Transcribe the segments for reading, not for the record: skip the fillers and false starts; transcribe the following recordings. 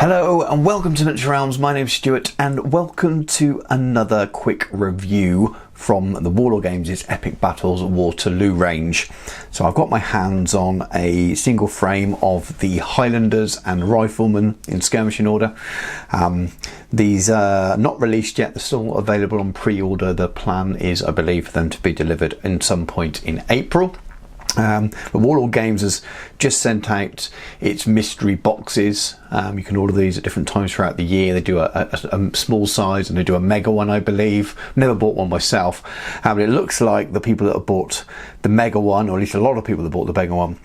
Hello and welcome to Miniature Realms. My name's Stuart and welcome to another quick review from the Warlord Games' Epic Battles Waterloo range. So I've got my hands on a single frame of the Highlanders and Riflemen in skirmishing order. These are not released yet, they're still available on pre-order. The plan is, I believe, for them to be delivered in some point in April. The Warlord Games has just sent out its mystery boxes. You can order these at different times throughout the year. They do a small size and they do a mega one, I believe. Never bought one myself, but it looks like the people that have bought the mega one, or at least a lot of people that bought the mega one,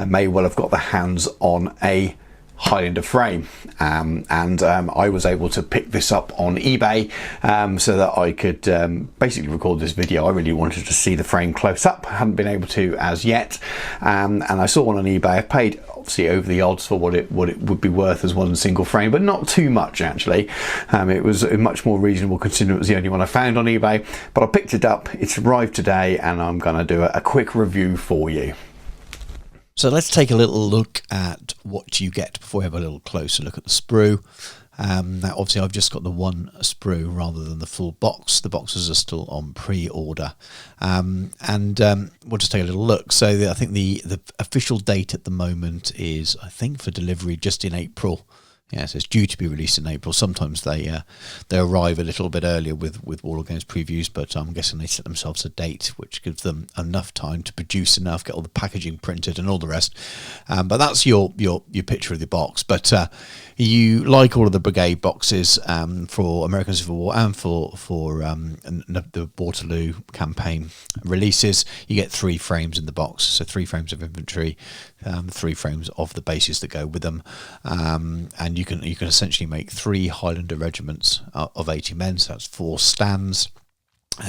may well have got their hands on a Highlander frame, and I was able to pick this up on eBay so that I could basically record this video. I really wanted to see the frame close up. I hadn't been able to as yet, and I saw one on eBay. I paid obviously over the odds for what it would be worth as one single frame, but not too much actually. It was much more reasonable considering it was the only one I found on eBay. But I picked it up. It's arrived today, and I'm going to do a quick review for you. So let's take a little look at what you get before we have a little closer look at the sprue. Now obviously I've just got the one sprue rather than the full box. The boxes are still on pre-order, and we'll just take a little look. So I think the official date at the moment is, I think, for delivery just in April. Yes, it's due to be released in April. Sometimes they arrive a little bit earlier with Warlord Games previews, but I'm guessing they set themselves a date which gives them enough time to produce enough, get all the packaging printed and all the rest. But that's your picture of the box. But you, like all of the brigade boxes for American Civil War and for the Waterloo campaign releases, you get 3 frames in the box. So 3 frames of infantry, 3 frames of the bases that go with them, and you can essentially make 3 Highlander regiments of 80 men. So that's 4 stands.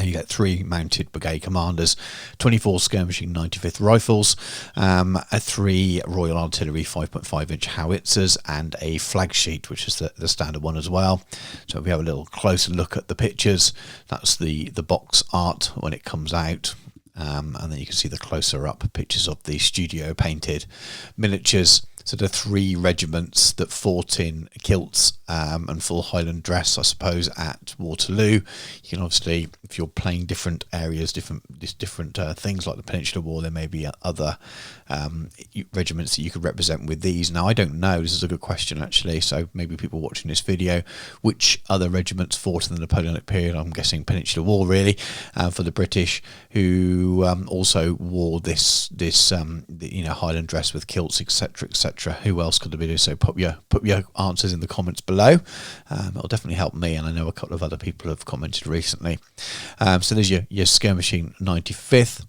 You get 3 mounted brigade commanders, 24 skirmishing 95th rifles, 3 Royal Artillery 5.5-inch howitzers, and a flag sheet, which is the standard one as well. So if we have a little closer look at the pictures, that's the box art when it comes out. And then you can see the closer up pictures of the studio painted miniatures. So the 3 regiments that fought in kilts and full Highland dress, I suppose, at Waterloo. You can obviously, if you're playing different areas, different things like the Peninsular War, there may be other regiments that you could represent with these. Now, I don't know. This is a good question, actually. So maybe people watching this video, which other regiments fought in the Napoleonic period? I'm guessing Peninsular War, really, for the British, who also wore this Highland dress with kilts, etc., etc. Who else could there be? So put your answers in the comments below. It'll definitely help me, and I know a couple of other people have commented recently. So there's your skirmishing 95th,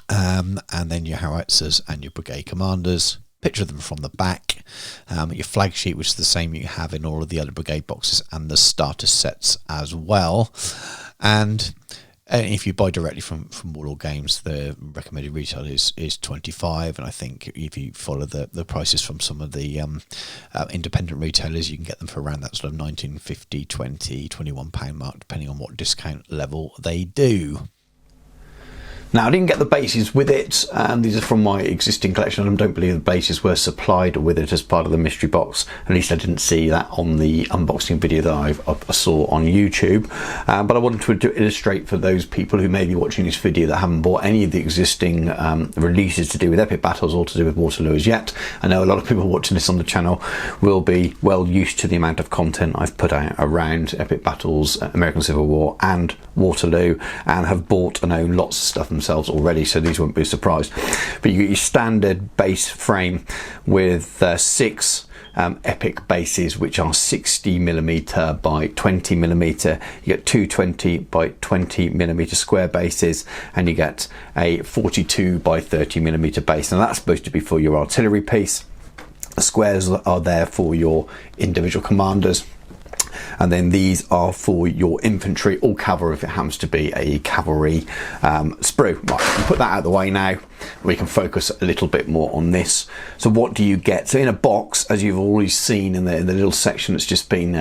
and then your howitzers and your brigade commanders. Picture them from the back. Your flag sheet, which is the same you have in all of the other brigade boxes and the starter sets as well. And if you buy directly from Warlord Games, the recommended retail is 25, and I think if you follow the prices from some of the independent retailers, you can get them for around that sort of 19.50, 20, 21 pound mark, depending on what discount level they do. Now, I didn't get the bases with it. These are from my existing collection. I don't believe the bases were supplied with it as part of the mystery box. At least I didn't see that on the unboxing video that I saw on YouTube. But I wanted to illustrate for those people who may be watching this video that haven't bought any of the existing releases to do with Epic Battles or to do with Waterloo as yet. I know a lot of people watching this on the channel will be well used to the amount of content I've put out around Epic Battles, American Civil War and Waterloo, and have bought and own lots of stuff themselves already, so these won't be a surprise. But you get your standard base frame with 6 epic bases, which are 60mm by 20mm. You get 220 by 20mm square bases, and you get a 42 by 30mm base. Now that's supposed to be for your artillery piece. The squares are there for your individual commanders. And then these are for your infantry or cavalry if it happens to be a cavalry sprue. Right, we can put that out of the way now. We can focus a little bit more on this. So what do you get? So in a box, as you've already seen in the little section that's just been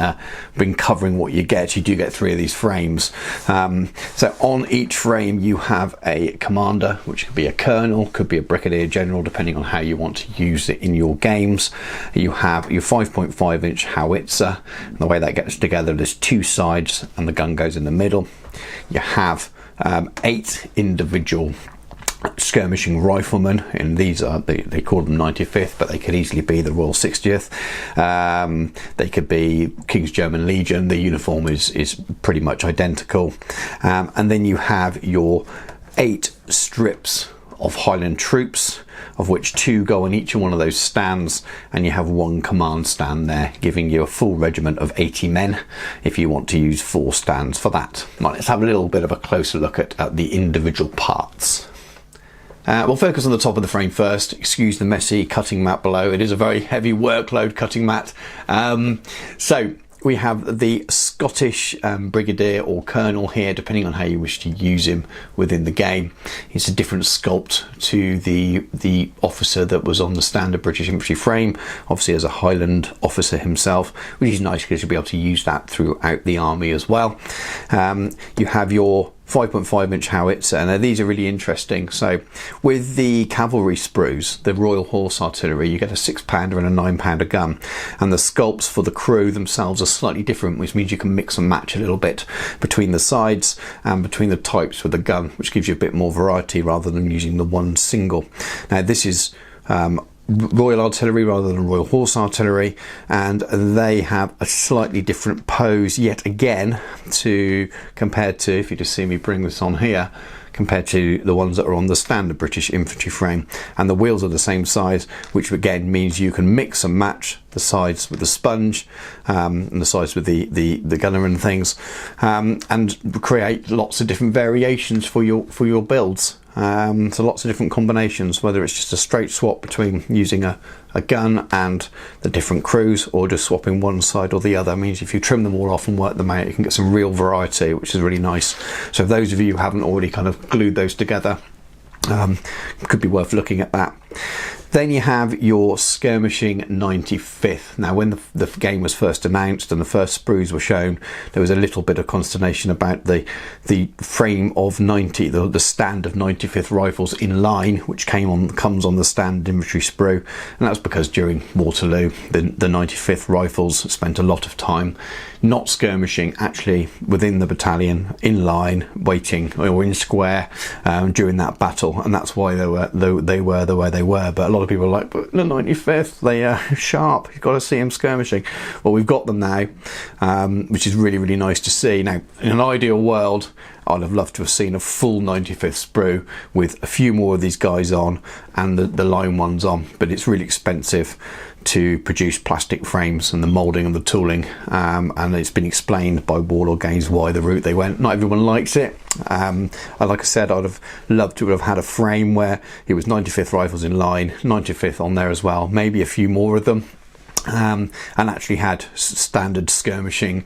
covering what you do get 3 of these frames. So on each frame you have a commander, which could be a colonel, could be a brigadier general, depending on how you want to use it in your games. You have your 5.5-inch howitzer, and the way that gets together, there's 2 sides and the gun goes in the middle. You have 8 individual skirmishing riflemen, and these are they call them 95th, but they could easily be the Royal 60th. They could be King's German Legion. The uniform is pretty much identical, and then you have your 8 strips of Highland troops, of which 2 go on each one of those stands, and you have 1 command stand there, giving you a full regiment of 80 men if you want to use 4 stands for that. Right, let's have a little bit of a closer look at the individual parts. We'll focus on the top of the frame first. Excuse the messy cutting mat below. It is a very heavy workload cutting mat. So we have the Scottish brigadier or colonel here, depending on how you wish to use him within the game. It's a different sculpt to the officer that was on the standard British infantry frame, obviously as a Highland officer himself, which is nice because you'll be able to use that throughout the army as well. You have your 5.5-inch howitzer, and these are really interesting. So with the cavalry sprues, the Royal Horse Artillery, you get a 6-pounder and a 9-pounder gun, and the sculpts for the crew themselves are slightly different, which means you can mix and match a little bit between the sides and between the types with the gun, which gives you a bit more variety rather than using the one single. Now this is Royal Artillery rather than Royal Horse Artillery, and they have a slightly different pose yet again compared to, if you just see me bring this on here, compared to the ones that are on the standard British infantry frame. And the wheels are the same size, which again means you can mix and match the sides with the sponge and the sides with the gunner and things, and create lots of different variations for your builds. So lots of different combinations, whether it's just a straight swap between using a gun and the different crews, or just swapping one side or the other. It means if you trim them all off and work them out, you can get some real variety, which is really nice. So if those of you who haven't already kind of glued those together, could be worth looking at that. Then you have your skirmishing 95th. Now when the game was first announced and the first sprues were shown, there was a little bit of consternation about the frame of 90, the stand of 95th rifles in line, which comes on the standard infantry sprue, and that's because during Waterloo the 95th rifles spent a lot of time not skirmishing, actually within the battalion in line waiting, or in square, during that battle, and that's why they were the way they were. But a lot of people are like, but the 95th, they are sharp, you've got to see them skirmishing. Well, we've got them now, which is really, really nice to see. Now, in an ideal world, I'd have loved to have seen a full 95th sprue with a few more of these guys on and the line ones on, but it's really expensive to produce plastic frames and the moulding and the tooling, and it's been explained by Warlord Games why the route they went. Not everyone likes it. Like I said, I'd have loved to have had a frame where it was 95th rifles in line, 95th on there as well, maybe a few more of them, and actually had standard skirmishing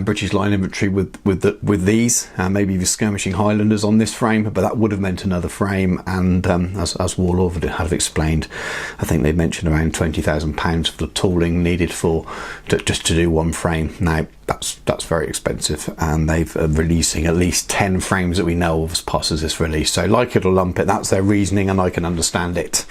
British line infantry with these, maybe even skirmishing Highlanders on this frame, but that would have meant another frame, and as Warlord have explained, I think they mentioned around £20,000 for the tooling needed just to do one frame. Now that's very expensive, and they've releasing at least 10 frames that we know of as part of this release. So like it or lump it, that's their reasoning, and I can understand it.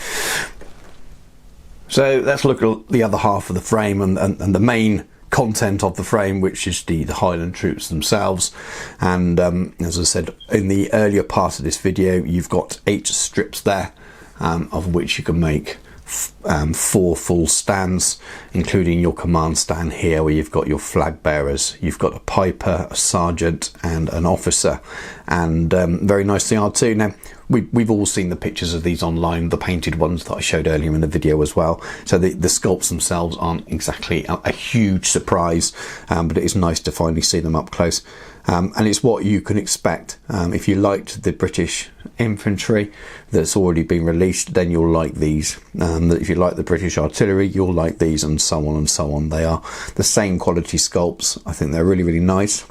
So let's look at the other half of the frame and the main content of the frame, which is the Highland troops themselves. And as I said in the earlier part of this video, you've got 8 strips there, of which you can make 4 full stands, including your command stand here, where you've got your flag bearers, you've got a piper, a sergeant and an officer, and very nice they are too. Now we've all seen the pictures of these online, the painted ones that I showed earlier in the video as well, so the sculpts themselves aren't exactly a huge surprise, but it is nice to finally see them up close. And it's what you can expect. If you liked the British infantry that's already been released, then you'll like these. If you like the British artillery, you'll like these, and so on and so on. They are the same quality sculpts. I think they're really, really nice.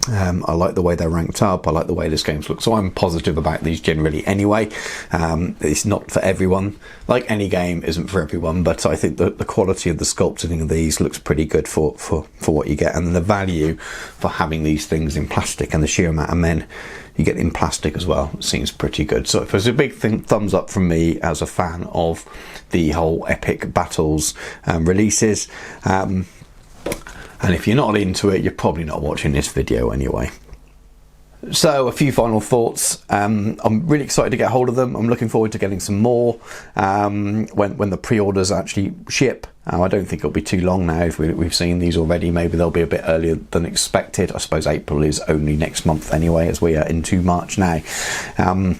I like the way they're ranked up. I like the way this game looks. So I'm positive about these generally anyway. It's not for everyone. Like any game isn't for everyone, but I think the quality of the sculpting of these looks pretty good for what you get. And the value for having these things in plastic and the sheer amount of men you get in plastic as well seems pretty good. So it was a big thumbs up from me as a fan of the whole Epic Battles releases. And if you're not into it, you're probably not watching this video anyway. So a few final thoughts. I'm really excited to get hold of them. I'm looking forward to getting some more when the pre-orders actually ship. I don't think it'll be too long now. If we've seen these already, maybe they'll be a bit earlier than expected. I suppose April is only next month anyway, as we are into March now. I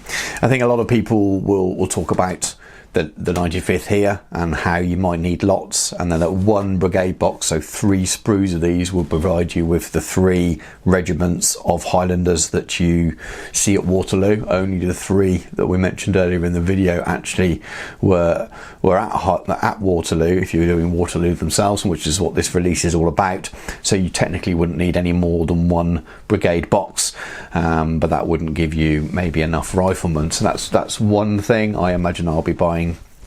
think a lot of people will talk about the 95th here and how you might need lots, and then that one brigade box, so 3 sprues of these, will provide you with the 3 regiments of Highlanders that you see at Waterloo. Only the 3 that we mentioned earlier in the video actually were at Waterloo, if you were doing Waterloo themselves, which is what this release is all about. So you technically wouldn't need any more than 1 brigade box, but that wouldn't give you maybe enough riflemen. So that's one thing. I imagine I'll be buying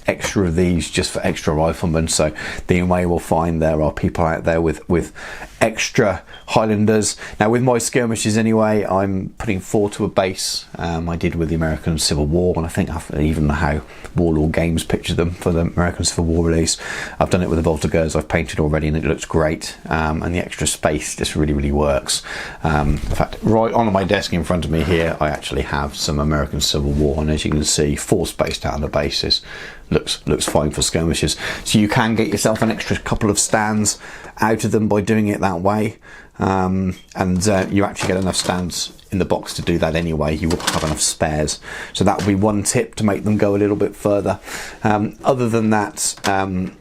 extra of these just for extra riflemen. So the way we'll find there are people out there with extra Highlanders. Now with my skirmishes anyway, I'm putting 4 to a base. I did with the American Civil War, and I think even how Warlord Games pictured them for the American Civil War release. I've done it with the Voltigeurs I've painted already, and it looks great. And the extra space just really, really works. In fact, right on my desk in front of me here, I actually have some American Civil War, and as you can see, 4 spaced out on the bases. Looks fine for skirmishes. So you can get yourself an extra couple of stands out of them by doing it that way, and you actually get enough stands in the box to do that anyway. You will have enough spares, so that would be one tip to make them go a little bit further. Other than that,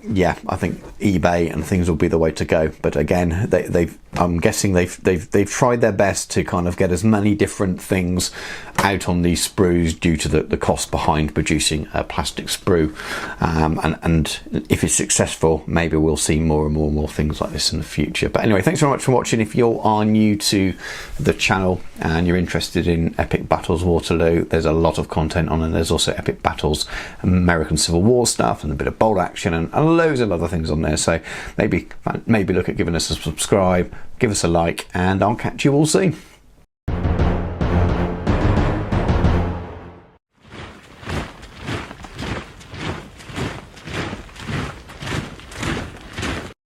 yeah, I think eBay and things will be the way to go. But again, I'm guessing they've tried their best to kind of get as many different things out on these sprues due to the cost behind producing a plastic sprue, and if it's successful, maybe we'll see more and more things like this in the future. But anyway, thanks very much for watching. If you are new to the channel and you're interested in Epic Battles Waterloo, there's a lot of content on, and there's also Epic Battles American Civil War stuff and a bit of bolt action and loads of other things on there. So maybe look at giving us a subscribe, give us a like, and I'll catch you all soon.